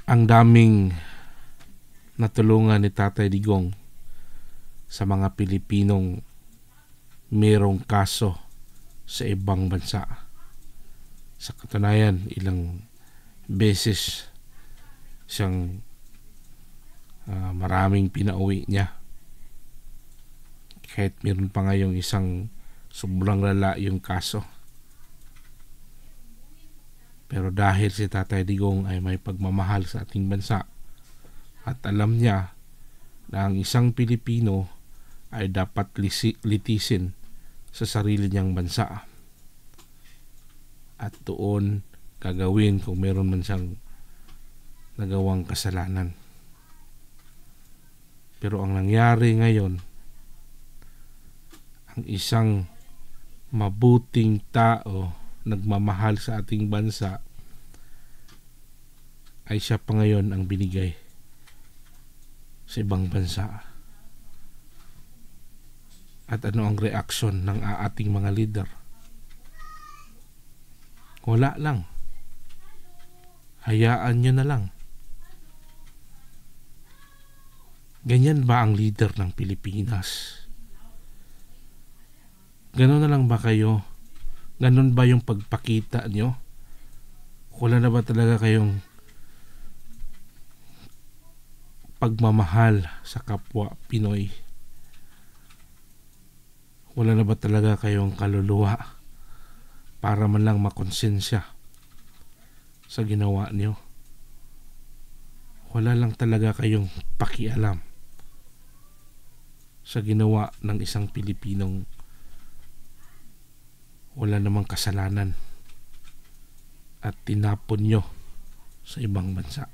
Ang daming natulungan ni Tatay Digong sa mga Pilipinong mayroong kaso sa ibang bansa. Sa katunayan, ilang beses siyang maraming pinauwi niya. Kahit meron pa ngayong isang sobrang lala yung kaso. Pero dahil si Tatay Digong ay may pagmamahal sa ating bansa at alam niya na ang isang Pilipino ay dapat litisin sa sarili niyang bansa at doon gagawin kung meron man siyang nagawang kasalanan. Pero ang nangyari ngayon, ang isang mabuting tao, nagmamahal sa ating bansa, ay siya pa ngayon ang binigay sa ibang bansa. At ano ang reaksyon ng ating mga leader? Wala lang. Hayaan nyo na lang. Ganyan ba ang leader ng Pilipinas? Ganon na lang ba kayo? Ganon ba yung pagpakita nyo? Wala na ba talaga kayong pagmamahal sa kapwa Pinoy? Wala na ba talaga kayong kaluluwa para man lang makonsensya sa ginawa nyo? Wala lang talaga kayong pakialam sa ginawa ng isang Pilipinong wala namang kasalanan at tinapon nyo sa ibang bansa.